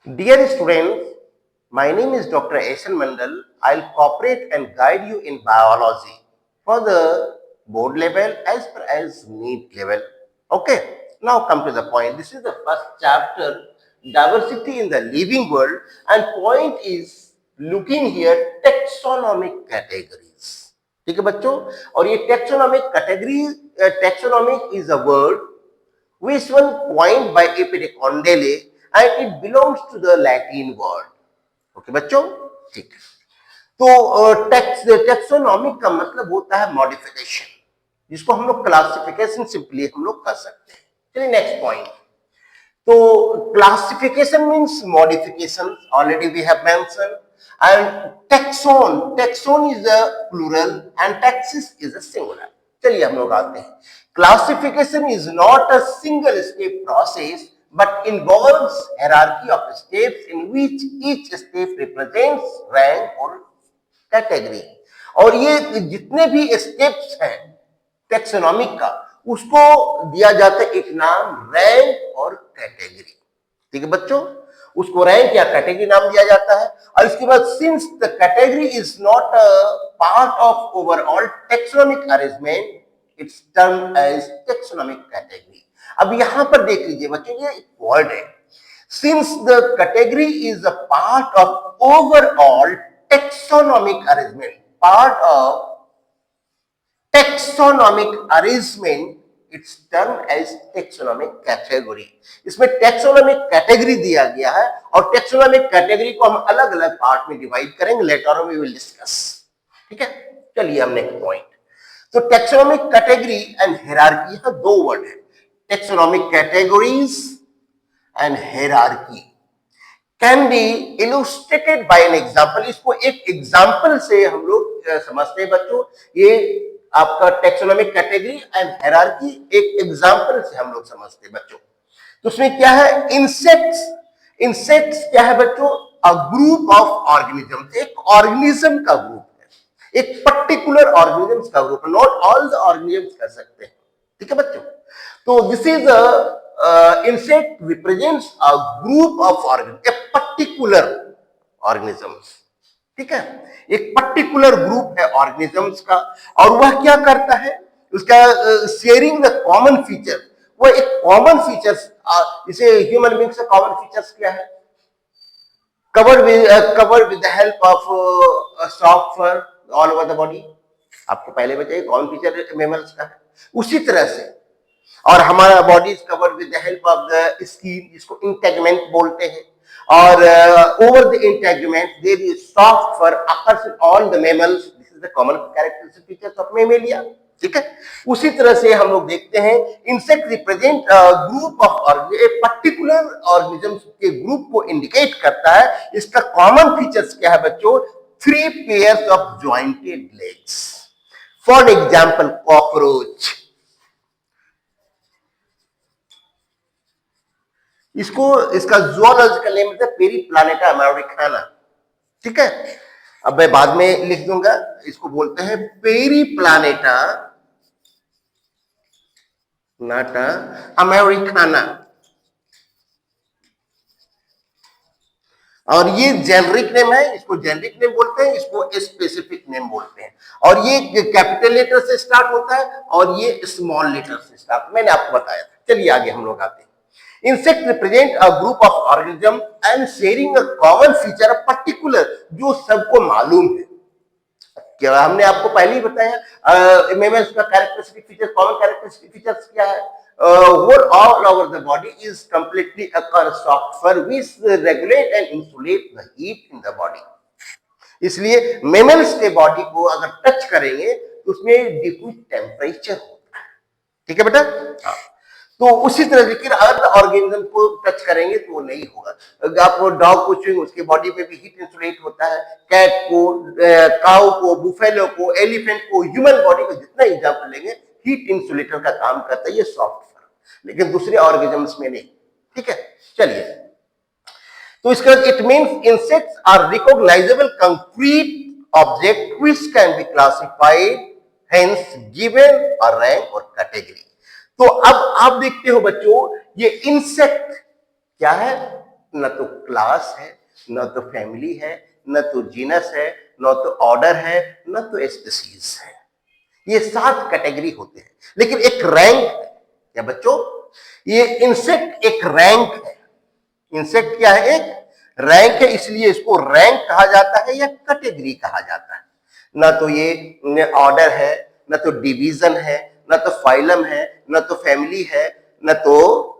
Dear students, my name is Dr. Asan Mandal. I'll cooperate and guide you in biology for the board level as well as NEET level. Okay, now come to the point. This is the first chapter, diversity in the living world, and point is looking here taxonomic categories. ठीक है बच्चों, और ये taxonomic category, taxonomic is a word which one coined by A.P. de Condele and it belongs to the Latin word. Okay बच्चों, ठीक है। तो taxonomic का मतलब होता है मॉडिफिकेशन, जिसको हम लोग क्लासिफिकेशन सिंपली हम लोग कर सकते हैं। चलिए नेक्स्ट पॉइंट। तो classification means modification, already we have mention, and taxon is a plural and taxis is a singular. चलिए हम लोग आते हैं। Classification is not a single step process but involves hierarchy of steps in which each step represents rank or category। और ये जितने भी steps हैं टेक्सोनॉमिक का, उसको दिया जाता है एक नाम रैंक और कैटेगरी। ठीक है बच्चों, उसको रैंक या कैटेगरी नाम दिया जाता है। और इसके बाद since the category is not a part of overall taxonomic arrangement, it's termed as taxonomic category. अब यहां पर देख लीजिए बच्चों, ये एक वर्ड है, since the category is a part of overall taxonomic arrangement, part of taxonomic arrangement, it's term as taxonomic category. इसमें टेक्सोनॉमिक कैटेगरी दिया गया है और टेक्सोनॉमिक कैटेगरी को हम अलग अलग पार्ट में डिवाइड करेंगे, later on we will discuss. ठीक है, चलिए हम नेक्स्ट पॉइंट। तो टेक्सोनॉमिक कैटेगरी एंड हायरार्की, यहां दो वर्ड है, taxonomic categories and hierarchy can be illustrated by an example। इसको एक एग्जाम्पल से हम लोग समझते हैं बच्चों। ये आपका टेक्सोनॉमिक कैटेगरी एंड हायरार्की एक एग्जाम्पल से हम लोग समझते हैं बच्चों। तो उसमें क्या है, इंसेक्ट्स क्या है बच्चों, अ ग्रुप ऑफ ऑर्गेनिज्म, एक ऑर्गेनिज्म का ग्रुप है, एक पर्टिकुलर ऑर्गेनिज्म का ग्रुप है, नॉट ऑल द ऑर्गेनिज्म कर सकते हैं। ठीक है बच्चों, तो this is insect represents a group of organism, a particular organisms. ठीक है, एक पर्टिकुलर ग्रुप है ऑर्गेनिजम्स का, और वह क्या करता है, उसका शेयरिंग द कॉमन फीचर, वह एक कॉमन फीचर्स, इसे ह्यूमन बीइंग्स का कॉमन फीचर्स क्या है, covered with the help of soft fur all over the body. आपको पहले बताइए कॉमन फीचर मेमल्स का है। उसी तरह से और हमारा body is covered with the help of the skin, जिसको इंटेगमेंट बोलते हैं, और over the integument there is soft fur occurs in all the mammals, this is the common characteristic features of Mammalia. ठीक है, उसी तरह से हम लोग देखते हैं insect represent group of a particular organism के ग्रुप को इंडिकेट करता है। इसका कॉमन फीचर्स क्या है बच्चों, 3 pairs of jointed legs. For example cockroach, इसको इसका जूलॉजिकल नेम है पेरीप्लानेटा अमेरिकाना। ठीक है, अब मैं बाद में लिख दूंगा, इसको बोलते हैं पेरीप्लानेटा नाटा अमेरिकाना, और ये जेनरिक नेम है, इसको जेनरिक नेम बोलते हैं, इसको स्पेसिफिक नेम बोलते हैं। और ये कैपिटल लेटर से स्टार्ट होता है और ये स्मॉल लेटर से स्टार्ट, मैंने आपको बताया था। चलिए आगे हम लोग आते हैं। Insect represent a group of organism and sharing a common feature, particular, जो सबको मालूम है। क्या हमने आपको पहले ही बताया, मेमल्स का characteristic feature, common characteristic features क्या है, all over the body is completely a soft fur which regulate and insulate the heat in the body। इसलिए मेमल्स के बॉडी को अगर टच करेंगे तो उसमें डिफ्यूज टेम्परेचर होता है। ठीक है बेटा, हाँ। तो उसी तरह लेकिन अदर ऑर्गेनिज्म को टच करेंगे तो वो नहीं होगा। आप डॉग को छुएंगे, उसके बॉडी पे भी हीट इंसुलेट होता है, कैट को, काऊ को, बुफेलो को, एलिफेंट को, ह्यूमन बॉडी को जितना एग्जाम्पल लेंगे, हीट इंसुलेटर का काम करता है ये सॉफ्ट फर, लेकिन दूसरे ऑर्गेनिजम्स में नहीं। ठीक है, चलिए, तो इसका it means insects are recognisable concrete object which can be classified, hence given a rank और कैटेगरी। तो अब आप देखते हो बच्चों, ये इंसेक्ट क्या है, न तो क्लास है, न तो फैमिली है, न तो जीनस है, न तो ऑर्डर है, न तो स्पीसीज है। ये 7 कैटेगरी होते हैं, लेकिन एक रैंक है क्या बच्चों? ये इंसेक्ट एक रैंक है। इंसेक्ट क्या है? एक रैंक है, इसलिए इसको रैंक कहा जाता है या कैटेगरी कहा जाता है। ना तो ये ऑर्डर है, ना तो डिवीजन है, ना तो फाइलम है, ना तो फैमिली है, ना तो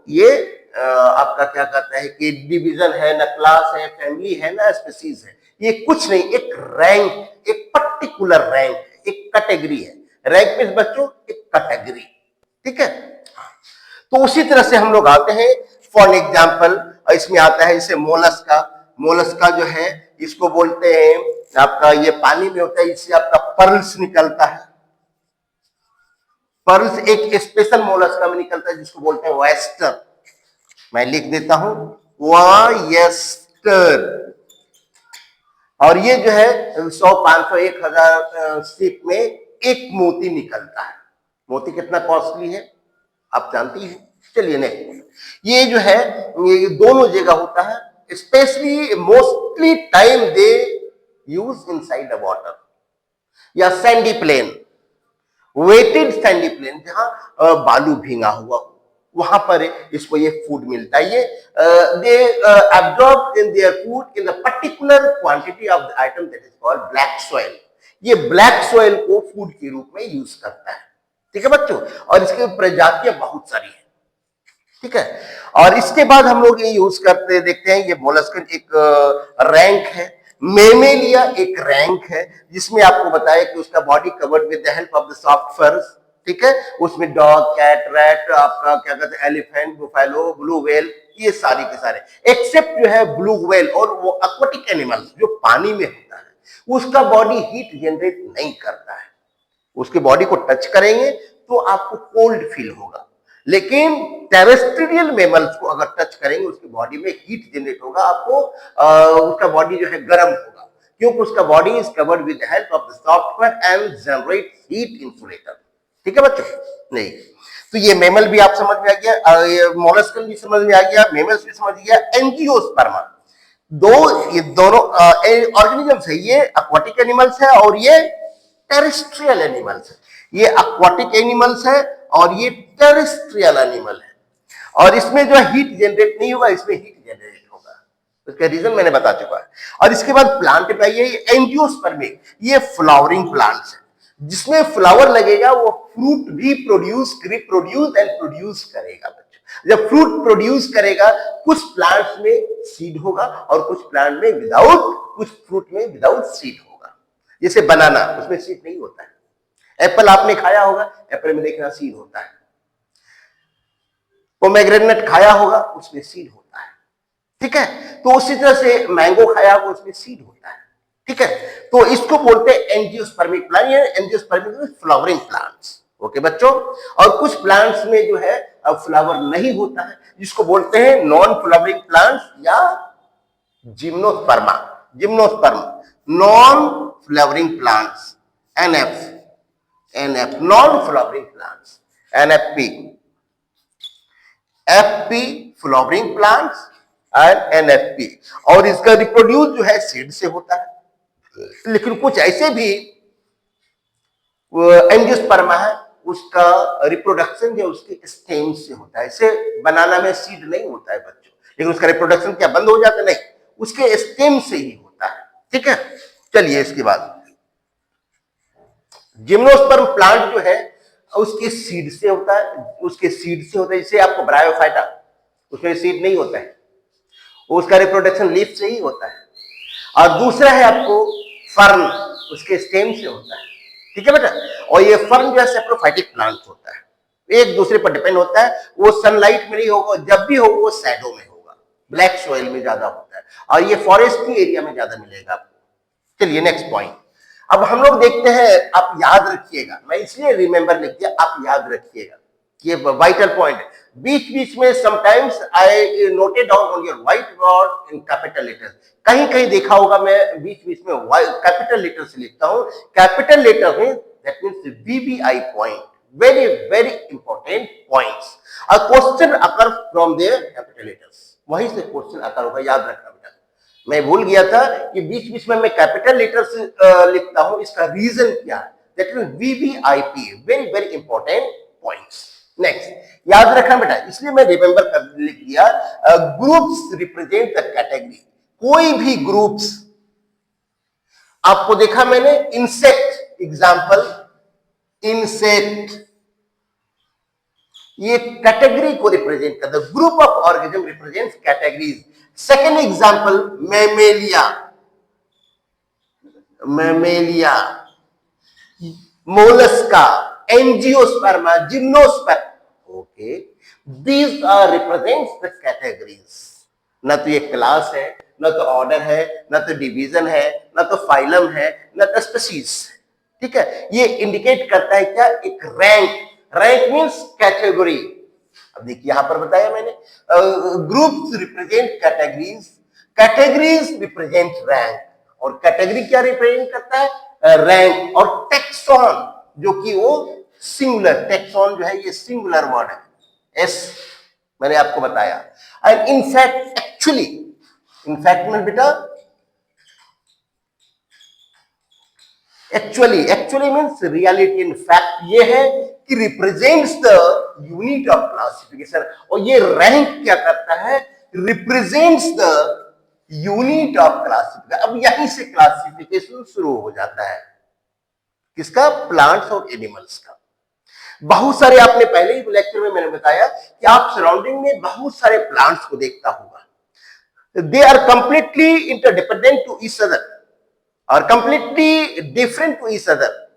ये आपका क्या कहता है कि डिवीजन है, ना क्लास है, फैमिली है, ना स्पीसीज है। ये कुछ नहीं, एक रैंक, एक पर्टिकुलर रैंक, एक कैटेगरी है। रैंक मींस बच्चों एक कैटेगरी, ठीक है। तो उसी तरह से हम लोग आते हैं, फॉर एग्जाम्पल इसमें आता है जैसे मोलस्का। मोलस्का जो है इसको बोलते हैं आपका, ये पानी में होता है, इससे आपका पर्ल्स निकलता है। पर्ल्स एक स्पेशल मोलस्का में निकलता है जिसको बोलते हैं वेस्टर। मैं लिख देता हूं वायस्टर। और ये जो है 100, 500, 1000 सीप में एक मोती निकलता है। मोती कितना कॉस्टली है आप जानती हैं। चलिए नेक्स्ट, ये जो है ये दोनों जगह होता है, specially mostly time they use inside the water या sandy plain, wetted sandy plain, जहां बालू भींगा हुआ हो, वहां पर इसको ये फूड मिलता है। ये they absorb in their food in the particular quantity of the item that is called black soil. ये ब्लैक सॉइल को फूड के रूप में यूज करता है, ठीक है बच्चों। और इसकी प्रजातियां बहुत सारी हैं, ठीक है। और इसके बाद हम लोग ये यूज करते देखते हैं, ये मोलस्कन एक रैंक है। मेमेलिया एक रैंक है जिसमें आपको बताया कि उसका body covered with the help of the soft फर्स, ठीक है। उसमें डॉग, कैट, रैट, आपका क्या कहते हैं एलिफेंट, बुफेलो, ब्लू व्हेल, ये सारी के सारे, एक्सेप्ट जो है ब्लू व्हेल और वो एक्वाटिक एनिमल जो पानी में होता है, उसका बॉडी हीट जनरेट नहीं करता है। उसके बॉडी को टच करेंगे तो आपको कोल्ड फील होगा, लेकिन टेरेस्ट्रियल मैमल्स को अगर टच करेंगे उसकी बॉडी में हीट जनरेट होगा, आपको उसका बॉडी जो है गर्म होगा, क्योंकि उसका body is covered with the help of the software and generate heat insulator, ठीक है बच्चों। नहीं तो ये मैमल भी आप समझ में आ गया, ये मोलस्कन भी समझ में आ गया, मैमल्स भी समझ गया। एंजियोस्पर्मा, ये दोनों ऑर्गेनिजम्स है, ये एक्वाटिक एनिमल्स है और ये टेरेस्ट्रियल एनिमल्स है। ये एक्वाटिक एनिमल्स है और ये टेरेस्ट्रियल एनिमल है, और इसमें जो हीट जनरेट नहीं होगा, इसमें हीट जनरेट होगा। उसका रीजन मैंने बता चुका है। और इसके बाद प्लांट पे आइए, एंजियोस्पर्मिक, ये फ्लावरिंग प्लांट्स है, जिसमें फ्लावर लगेगा वो फ्रूट भी रिप्रोड्यूस एंड प्रोड्यूस करेगा बच्चों। जब फ्रूट प्रोड्यूस करेगा, कुछ प्लांट्स में सीड होगा और कुछ प्लांट में विदाउट, कुछ फ्रूट में विदाउट सीड होगा। जैसे बनाना, उसमें सीड नहीं होता है। एप्पल आपने खाया होगा, एप्पल में देखना सीड होता है। पोमेग्रेनेट खाया होगा, उसमें सीड होता है, ठीक है। तो उसी तरह से मैंगो खाया होगा, उसमें सीड होता है, ठीक है। तो इसको बोलते हैं एंजियोस्पर्मिक प्लांट, या एंजियोस्पर्मिक फ्लावरिंग प्लांट्स, ओके बच्चों। और कुछ प्लांट्स में जो है फ्लावर नहीं होता है, जिसको बोलते हैं नॉन फ्लावरिंग प्लांट्स या gymnosperma, non flowering plants, NF, non flowering plants, NFP, FP flowering plants and NFP. और इसका रिप्रोड्यूस जो है सीड से होता है, लेकिन कुछ ऐसे भी एंजियोस्पर्मा है, उसका रिप्रोडक्शन जो उसके स्टेम से होता है। इसे बनाना में सीड नहीं होता है बच्चों, लेकिन उसका रिप्रोडक्शन क्या बंद हो जाता है? नहीं, उसके स्टेम से ही होता है, ठीक है। चलिए इसके बाद जिम्नोस्पर्म प्लांट जो है उसके सीड से होता है, जैसे आपको ब्रायोफाइटा, उसमें सीड नहीं होता है, उसका रिप्रोडक्शन लीफ से ही होता है। और दूसरा है आपको फर्न, उसके स्टेम से होता है, ठीक है बेटा। और ये फर्न जो है सेप्रोफाइटिक प्लांट होता है, एक दूसरे पर डिपेंड होता है। वो सनलाइट में नहीं होगा, जब भी होगा वो शैडो में होगा, ब्लैक सॉइल में ज्यादा होता है, और ये फॉरेस्ट की एरिया में ज्यादा मिलेगा आपको। चलिए नेक्स्ट पॉइंट, अब हम लोग देखते हैं, आप याद रखिएगा, मैं इसलिए रिमेंबर लिख दिया, आप याद रखिएगा, ये वाइटल पॉइंट है। बीच बीच में sometimes I noted down on your white board in capital letters, कहीं कहीं देखा होगा मैं बीच बीच में कैपिटल लेटर से लिखता हूं। कैपिटल लेटर में that means VVI point, very very important points. A question occur from their capital letters, वहीं से क्वेश्चन आता होगा, याद रखना बेटा। मैं भूल गया था कि बीच बीच में मैं कैपिटल लेटर से लिखता हूं, इसका रीजन क्या है? That mean VVIP, very very important points. Next याद रखना बेटा, इसलिए मैं रिमेंबर कर लिख दिया, ग्रुप्स रिप्रेजेंट द कैटेगरी। कोई भी ग्रुप्स, आपको देखा मैंने इंसेक्ट एग्जाम्पल, इंसेक्ट ये कैटेगरी को रिप्रेजेंट करता है, group of organism represents categories. Second example mammalia, mammalia, mollusca, angiosperma, gymnosperm, okay, these are represents the categories. ना तो ये क्लास है, ना तो ऑर्डर है, ना तो डिवीजन है, ना तो फाइलम है, ना तो स्पीशीज। ठीक है, ये इंडिकेट करता है क्या? एक रैंक। Rank means category. अब देखिए यहां पर बताया मैंने, groups represent categories, categories represent rank, और कैटेगरी क्या रिप्रेजेंट करता है? रैंक। और टेक्सॉन जो कि वो सिंगुलर, टेक्सॉन जो है ये सिंगुलर वर्ड है, एस मैंने आपको बताया। एंड इनफैक्ट एक्चुअली, इनफैक्ट में बेटा actually means reality. In fact ये है कि represents the unit of classification, और ये रैंक क्या करता है? Represents the unit of classification. अब यहीं से क्लासिफिकेशन शुरू हो जाता है, किसका? प्लांट्स और एनिमल्स का। बहुत सारे, आपने पहले ही लेक्चर में मैंने बताया कि आप सराउंडिंग में बहुत सारे प्लांट्स को देखता होगा, they are completely interdependent to each other और completely different to each other,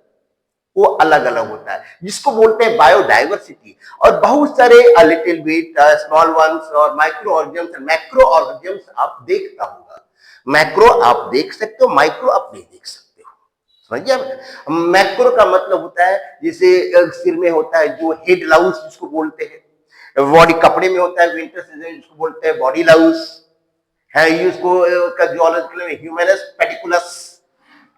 वो अलग अलग होता है, जिसको बोलते हैं बायोडाइवर्सिटी। और बहुत सारे लिटिल बिट स्मॉल वंस और माइक्रो ऑर्गेनिजम्स, मैक्रो ऑर्गेनिजम्स आप देखता होगा। मैक्रो आप देख सकते हो, माइक्रो आप नहीं देख सकते हो, समझिए। मैक्रो का मतलब होता है जैसे सिर में होता है जो हेड लाउस जिसको बोलते हैं, बॉडी कपड़े में होता है विंटर सीजन जिसको बोलते हैं बॉडी लाउस है, इसको का जियोलॉजिकल में ह्यूमनस पेडिकुलस,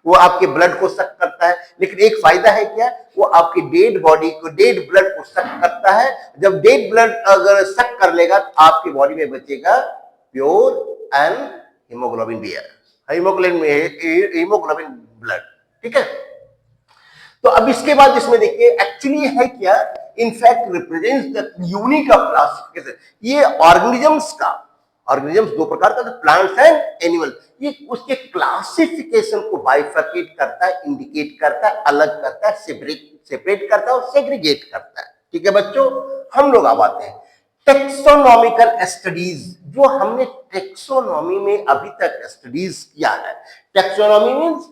वो आपके ब्लड को सक करता है। लेकिन एक फायदा है क्या? वो आपकी डेड बॉडी को, डेड ब्लड को सक करता है। जब डेड ब्लड अगर सक कर लेगा तो आपकी बॉडी में बचेगा pure and haemoglobin bear, haemoglobin blood. ठीक है, तो अब इसके बाद इसमें देखिए एक्चुअली है क्या? In fact represents the unit of classification. ये ऑर्गेनिजम्स का, ऑर्गेनिजम्स दो प्रकार का, प्लांट्स एंड एनिमल, ये उसके क्लासिफिकेशन को बाइफर्केट करता है, इंडिकेट करता है, अलग करता है, सेपरेट करता है और सेग्रीगेट करता है। ठीक है बच्चों, हम लोग अब आते हैं टेक्सोनॉमिकल स्टडीज। जो हमने टेक्सोनॉमी में अभी तक स्टडीज किया है, टेक्सोनॉमी मींस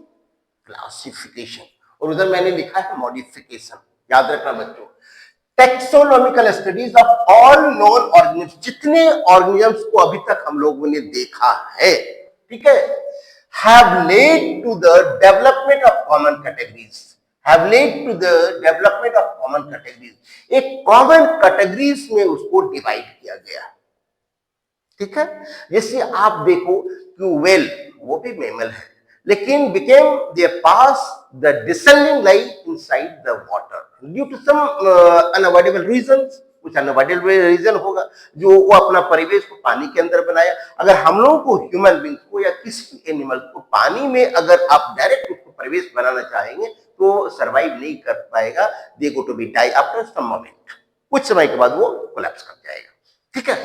क्लासिफिकेशन, और उधर मैंने लिखा है मॉडिफिकेशन। याद रखना बच्चों, taxonomical studies of all known organism, जितने ऑर्गेनिजम्स को अभी तक हम लोगों ने देखा है, ठीक है, have led to the development of common categories, have led to the development of common categories. एक कॉमन कैटेगरीज में उसको डिवाइड किया गया। ठीक है, जैसे आप देखो कि वेल वो भी मैमल है, लेकिन became their pass the descending lie inside the water due to some unavoidable reasons। कुछ अनअवॉइडेबल रीजन होगा जो वो अपना परिवेश को पानी के अंदर बनाया। अगर हम लोगों को, ह्यूमन बींग्स को या किसी एनिमल को पानी में अगर आप डायरेक्ट उसको परिवेश बनाना चाहेंगे तो सरवाइव नहीं कर पाएगा, they go to be die after some moment, कुछ समय के बाद वो कोलैप्स कर जाएगा। ठीक है,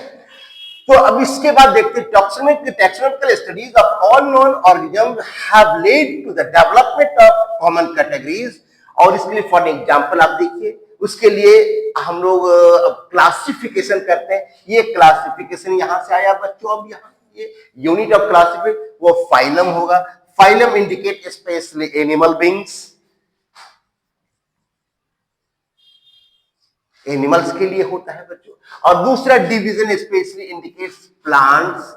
तो अब इसके बाद देखते हैं taxonomical studies of all known organism have led to the development of common categories. और इसके लिए फॉर एग्जांपल आप देखिए, उसके लिए हम लोग क्लासिफिकेशन करते हैं। ये क्लासिफिकेशन यहां से आया बच्चों। अब यहाँ ये यूनिट ऑफ क्लासिफिकेशन वो फाइलम होगा। Phylum indicate specially animal beings, animals के लिए होता है बच्चों। और दूसरा division specially indicates plants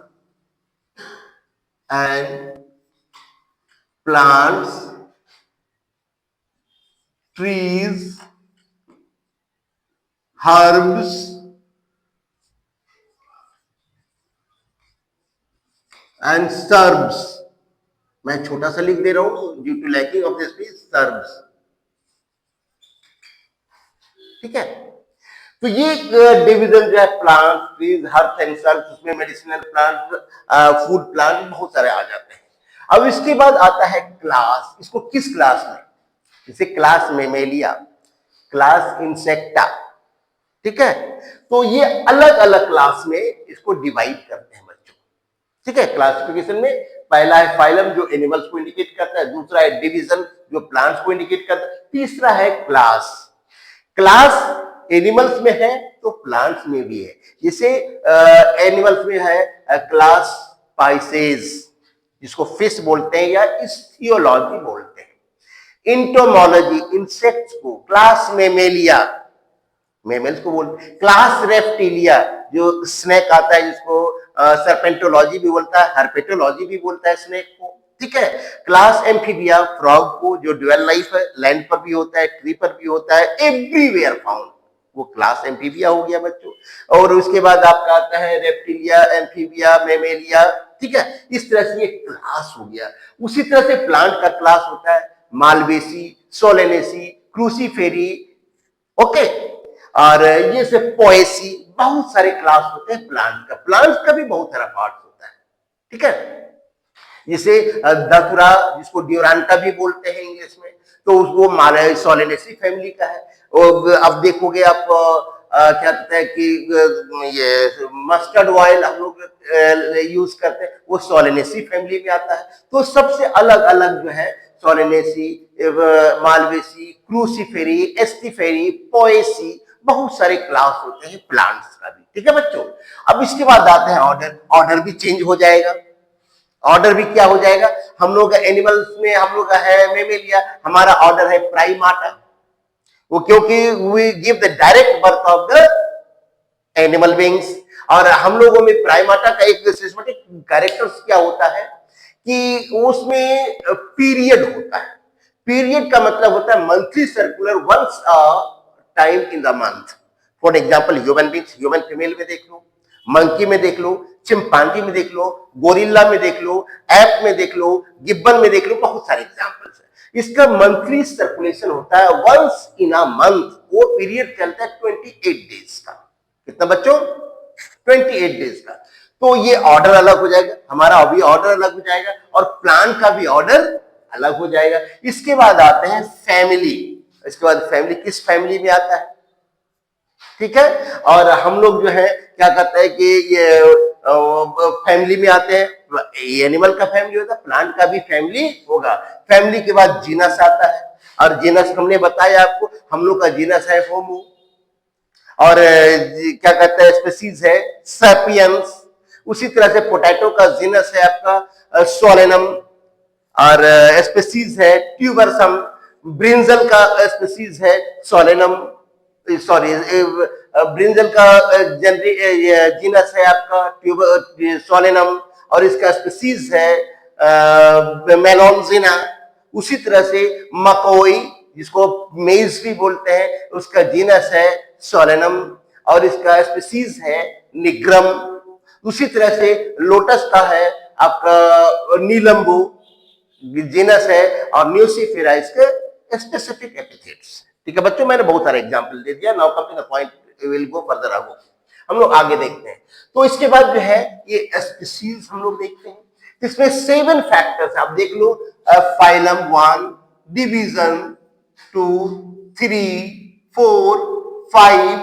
and plants, trees, herbs and shrubs. मैं छोटा सा लिख दे रहा हूं due to lacking of this shrubs. ठीक है, तो ये डिवीजन जो है plant, trees, herbs and shrubs, उसमें मेडिसिनल प्लांट, फूड प्लांट बहुत सारे आ जाते हैं। अब इसके बाद आता है क्लास। इसको किस क्लास में, जैसे क्लास मेमेलिया, क्लास इंसेक्टा, ठीक है, तो ये अलग अलग क्लास में इसको डिवाइड करते हैं बच्चों, ठीक है। क्लासिफिकेशन में पहला है फाइलम जो एनिमल्स को इंडिकेट करता है, दूसरा है डिवीजन जो प्लांट्स को इंडिकेट करता है, तीसरा है क्लास। क्लास एनिमल्स में है तो प्लांट्स में भी है। जैसे एनिमल्स में है क्लास स्पाइसेस, जिसको फिश बोलते हैं या इस्थियोलॉजी बोलते हैं। इंटोमोलॉजी, इंसेक्ट्स को, क्लास मेमेलिया, मेमल्स को बोलते हैं। क्लास रेप्टिलिया जो स्नेक आता है, जिसको सरपेंटोलॉजी भी बोलता है, हर्पेटोलॉजी भी बोलता है स्नेक को, ठीक है। क्लास एम्फीबिया, फ्रॉग को, जो ड्यूअल लाइफ है, लैंड पर भी होता है, ट्री पर भी होता है, एवरीवेयर फाउंड, वो क्लास एम्फीबिया हो गया बच्चों। और उसके बाद आपका आता है रेप्टिलिया, एम्फीबिया, मेमेलिया, ठीक है। इस तरह से ये क्लास हो गया। उसी तरह से प्लांट का क्लास होता है मालवेसी, सोलेनेसी, क्रूसीफेरी, ओके। और ये से पोएसी, बहुत सारे क्लास होते हैं प्लांट का। प्लांट का भी बहुत सारा पार्ट होता है, ठीक है। जैसे दतुरा, जिसको ड्यूरांटा भी बोलते हैं इंग्लिश में, तो वो सोलेनेसी फैमिली का है। और अब देखोगे आप क्या कहते हैं कि ये मस्टर्ड ऑयल हम लोग यूज करते हैं, वो सोलेनेसी फैमिली में आता है। तो सबसे अलग अलग जो है सोलेनेसी, मालवेसी, क्रूसीफेरी, एस्टिफेरी, पोएसी, बहुत सारे क्लास होते हैं प्लांट्स का भी, ठीक है बच्चों। अब इसके बाद आते हैं ऑर्डर। ऑर्डर भी चेंज हो जाएगा। ऑर्डर भी क्या हो जाएगा, हम लोग एनिमल्स में हम लोग है मेमेलिया, हमारा ऑर्डर है प्राइमाटा, वो क्योंकि we give the direct birth of the animal beings. और हम लोगों में प्राइमाटा का एक सिस्टमेटिक कैरेक्टर्स क्या होता है कि उसमें पीरियड होता है। पीरियड का मतलब होता है monthly circular, once time in the month. For example human beings, human female में देख लो, मंकी में देख लो, चिंपांजी में देख लो, गोरिल्ला में देख लो, एप में देख लो, गिब्बन में देख लो, बहुत सारे एग्जाम्पल्स है। इसका मंथली सर्कुलेशन होता है वंस इन अ मंथ। वो पीरियड चलता है 28 डेज का। कितना बच्चों, 28 डेज का। तो ये ऑर्डर अलग हो जाएगा, हमारा अभी ऑर्डर अलग हो जाएगा, और प्लांट का भी ऑर्डर अलग हो जाएगा। इसके बाद आते हैं फैमिली। इसके बाद फैमिली, किस फैमिली में आता है, ठीक है। और हम लोग जो है क्या कहते हैं कि ये फैमिली में आते हैं, एनिमल का फैमिली होता है, प्लांट का भी फैमिली होगा। फैमिली के बाद जीनस आता है, और जीनस हमने बताया आपको, हम लोग का जीनस है होमो, और क्या कहते हैं स्पीसीज है सैपियंस। उसी तरह से पोटैटो का जीनस है आपका सोलेनम, और स्पीसीज है ट्यूबरसम। ब्रिंजल का स्पीसीज है सोलेनम, सॉरी ब्रिंजल का जीनस है आपका ट्यूबर सोलेनम, और इसका स्पीसीज है मेलोनजिना। उसी तरह से मकोई, जिसको मेज भी बोलते हैं, उसका जीनस है सोलेनम, और इसका स्पीसीज है निग्रम। उसी तरह से लोटस का है आपका नीलंबू, जीनस है, और न्यूसीफेरा इसके स्पेसिफिक एपिथेट्स, ठीक है बच्चों। मैंने बहुत सारे एग्जांपल दे दिया। Now come to the point, will go further आगो, हम लोग आगे देखते हैं। तो इसके बाद जो है ये स्पीसीज हम लोग देखते हैं। इसमें 7 फैक्टर्स आप देख लो, phylum 1, division 2, 3, 4, 5,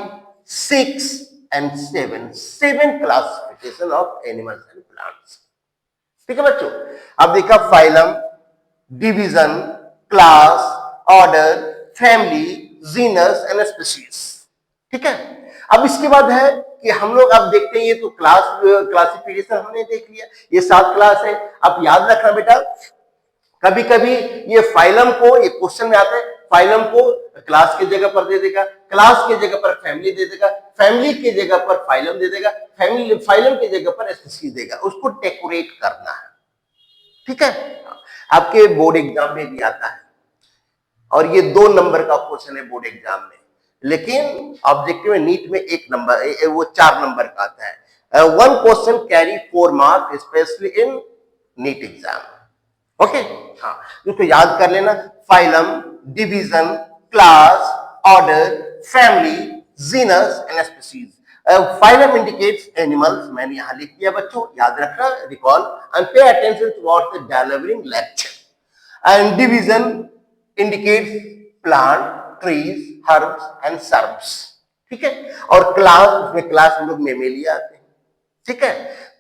6 and 7 classification of animals and plants, ठीक है बच्चों। अब देखा phylum, division, class, order, family, genus and species, ठीक है। अब इसके बाद है कि हम लोग अब देखते हैं, ये तो क्लासिफिकेशन हमने देख लिया, ये 7 क्लास है। अब याद रखना बेटा, कभी कभी ये फाइलम को, ये क्वेश्चन में आता है, फाइलम को क्लास की जगह पर दे देगा, क्लास की जगह पर फैमिली दे देगा, फैमिली की जगह पर फाइलम दे देगा, फाइलम की जगह पर स्पीशीज देगा। उसको डेकोरेट करना है, ठीक है। आपके बोर्ड एग्जाम में भी आता है, और ये 2 नंबर का क्वेश्चन है बोर्ड एग्जाम में, लेकिन ऑब्जेक्टिव में नीट में 1 नंबर, वो 4 नंबर का आता है। 1 question carry 4 marks specially in NEET exam, okay. हाँ, इसको याद कर लेना, phylum, division, class, order, family, genus and species. Phylum indicates animals, मैंने यहाँ लिख दिया बच्चों, याद रखना, recall and pay attention towards the developing lecture. And division indicates plant, trees, herbs and shrubs, ठीक है। और क्लास, उसमें क्लास हम लोग मेमेलिया आते हैं, ठीक है।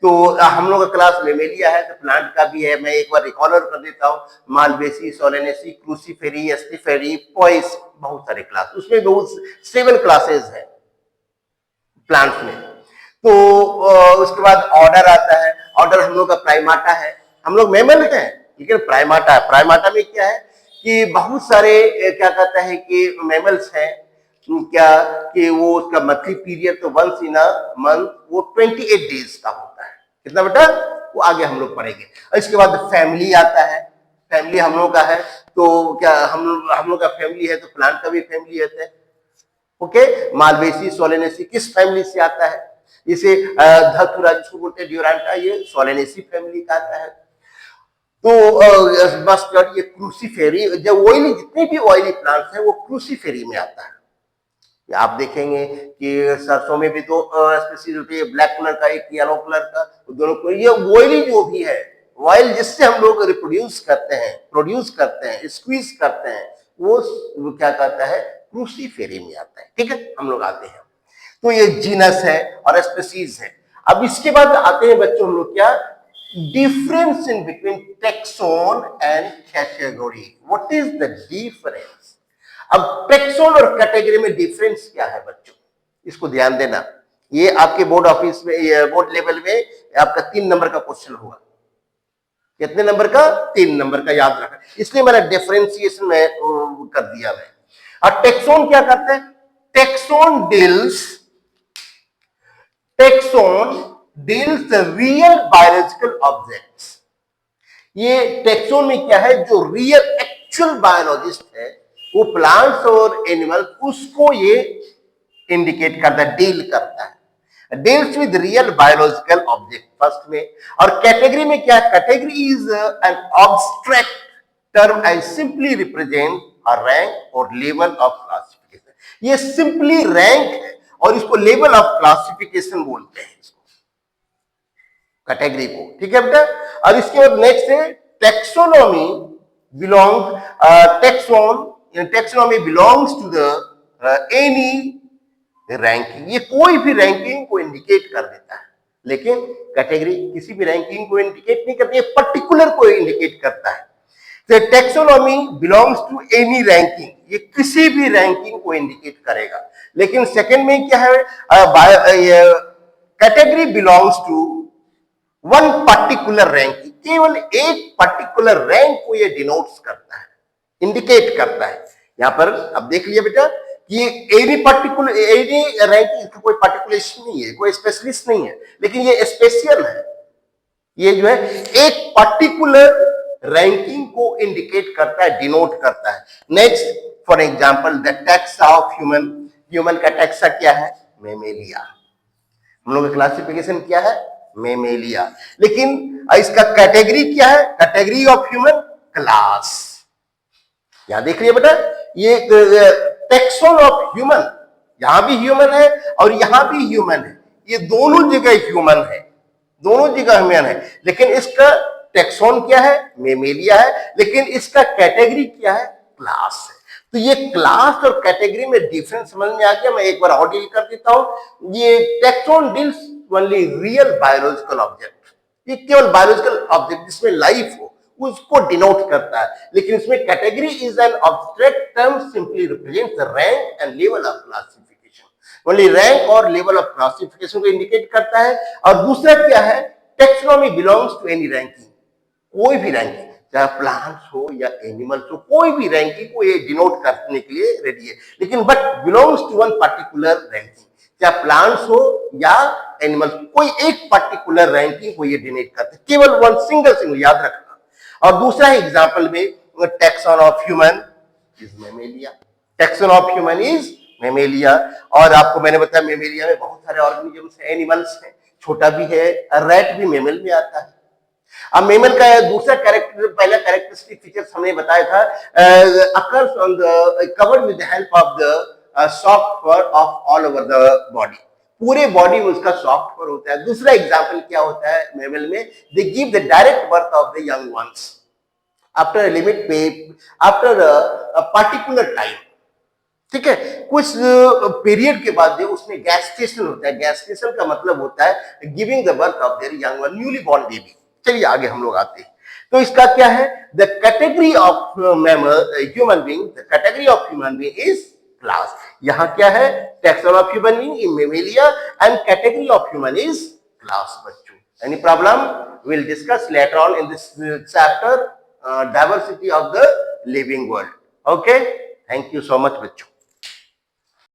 तो हम लोग का क्लास मेमेलिया है, तो प्लांट का भी है, मैं एक बार रिकॉलर कर देता हूँ, मालवेसी, सोलेनेसी, क्रूसीफेरी, एस्टिफेरी, पॉइस, बहुत सारे क्लास, उसमें बहुत 7 क्लासेस हैं प्लांट्स में। तो उसके बाद ऑर्डर आता है, ऑर्डर हम लोग का प्राइमाटा है, हम लोग मेमल हैं लेकिन प्राइमाटा है। प्राइमाटा में क्या है कि बहुत सारे क्या कहता है कि मेमल्स हैं, क्या कि वो उसका मंथली पीरियड तो वंस इन अ मंथ वो 28 डेज का होता है। कितना बेटा, वो आगे हम लोग पढ़ेंगे। और इसके बाद फैमिली आता है, फैमिली हम लोग का है, तो क्या हम लोग का फैमिली है तो प्लांट का भी फैमिली होता है, ओके। मालवेसी, सोलेनेसी किस फैमिली से आता है, इसे धतुरा जिसको बोलते हैं ड्यूरांटा, ये सोलेनेसी फैमिली का आता है। तो मस्टर्ड, ये क्रूसीफेरी, जब ऑयली, जितने भी ऑयली प्लांट्स हैं वो क्रूसीफेरी में आता है। आप देखेंगे कि सरसों में भी 2 स्पीसीज होती है, ब्लैक कलर का, एक येलो कलर का, दोनों को ये ऑयली जो भी है, ऑयल जिससे हम लोग रिप्रोड्यूस करते हैं, प्रोड्यूस करते हैं, स्क्वीज करते हैं, वो क्या कहता है, क्रूसीफेरी में आता है, ठीक है। हम लोग आते हैं, तो ये जीनस है और स्पीसीज है। अब इसके बाद आते हैं बच्चों हम लोग क्या, difference in between taxon and category. What is the difference? अब टेक्सोन और कैटेगरी में डिफरेंस क्या है बच्चों, इसको ध्यान देना। ये आपके बोर्ड ऑफिस में, बोर्ड लेवल में आपका 3 नंबर का क्वेश्चन होगा। कितने नंबर का? 3 नंबर का, याद रखना, इसलिए मैंने डिफरेंशिएशन में कर दिया है। और टेक्सोन क्या करते हैं? Taxon deals real biological objects. ये टेक्सोन में क्या है, जो रियल एक्चुअल बायोलॉजिस्ट है, वो प्लांट्स और एनिमल, उसको ये इंडिकेट करता है, डील करता है, deals with real biological object first में। और कैटेगरी में क्या है, category is an abstract term and simply represent a rank और लेवल ऑफ क्लासिफिकेशन। ये सिंपली रैंक है और इसको लेवल ऑफ क्लासिफिकेशन बोलते हैं, इसको कैटेगरी को, ठीक है बेटा। और इसके बाद नेक्स्ट है taxonomy belong, taxonomy belongs to the any ranking. ये कोई भी रैंकिंग को इंडिकेट कर देता है, लेकिन कैटेगरी किसी भी रैंकिंग को इंडिकेट नहीं करती है, पर्टिकुलर को इंडिकेट करता है। तो taxonomy belongs to any ranking, ये किसी भी रैंकिंग को इंडिकेट करेगा। लेकिन सेकंड में क्या है, category belongs to one particular ranking, केवल एक पर्टिकुलर रैंक को ये डिनोट्स करता है, इंडिकेट करता है। यहां पर अब देख लिया बेटा कि एनी पर्टिकुलर, एनी रैंकिंग कोई पर्टिकुलेशन नहीं है, कोई स्पेशलिस्ट नहीं है, लेकिन ये स्पेशल है। ये जो है एक पर्टिकुलर रैंकिंग को इंडिकेट करता है, डिनोट करता है। Next, for example the taxa of human, human का टैक्सा क्या है, मेमेलिया। हम लोग का क्लासिफिकेशन क्या है, मेमेलिया। लेकिन इसका कैटेगरी क्या है, कैटेगरी ऑफ ह्यूमन, क्लास। यहां देख लिया बेटा, ये टेक्सोन ऑफ ह्यूमन, यहां भी ह्यूमन है और यहां भी ह्यूमन है, ये दोनों जगह ह्यूमन है, दोनों जगह ह्यूमन है। लेकिन इसका टेक्सोन क्या है, मेमेलिया है, लेकिन इसका कैटेगरी क्या है, क्लास है। तो ये क्लास और कैटेगरी में डिफरेंस समझ में आ गया। मैं एक बार और डील कर देता हूं। ये taxon deals only real biological object, ये केवल बायोलॉजिकल ऑब्जेक्ट जिसमें लाइफ हो उसको डिनोट करता है। लेकिन इसमें category is an abstract term simply represents the rank and level of classification, only rank और लेवल ऑफ क्लासिफिकेशन को इंडिकेट करता है। और दूसरा क्या है, taxonomy belongs to any ranking, कोई भी रैंकिंग, चाहे प्लांट्स हो या एनिमल्स हो, कोई भी रैंकिंग को ये डिनोट करने के लिए रेडी है। लेकिन but belongs to one particular ranking, चाहे प्लांट्स हो या एनिमल्स, कोई एक पर्टिकुलर रैंकिंग को ये डिनोट करते हैं, केवल वन सिंगल, याद रखना। और दूसरा एग्जांपल में taxon of human is Mammalia, taxon of human is Mammalia. और आपको मैंने बताया मेमेलिया में बहुत सारे ऑर्गेनिजम्स हैं, एनिमल्स हैं, छोटा भी है, रैट भी मेमल में आता है। अब मेमल का दूसरा कैरेक्टर, पहला कैरेक्टरिस्टिक फीचर्स हमने बताया था, occurs on the covered with the help of the soft fur of all over the body, पूरे बॉडी में उसका सॉफ्ट फर होता है। दूसरा एग्जाम्पल क्या होता है मैमल में, they give the direct birth of the young ones after a limit पे, आफ्टर अ पर्टिकुलर टाइम, ठीक है, कुछ पीरियड के बाद जो उसमें गैस्ट्रेशन होता है, गैस्ट्रेशन का मतलब होता है giving the birth of their young one, newly born baby. चलिए आगे हम लोग आते हैं, तो इसका क्या है, the category of mammal human being, the category of human being is class. यहाँ क्या है, taxon of human being in mammalia and category of human is class. बच्चों any problem, will discuss later on in this chapter diversity of the living world. Okay, thank you so much बच्चों।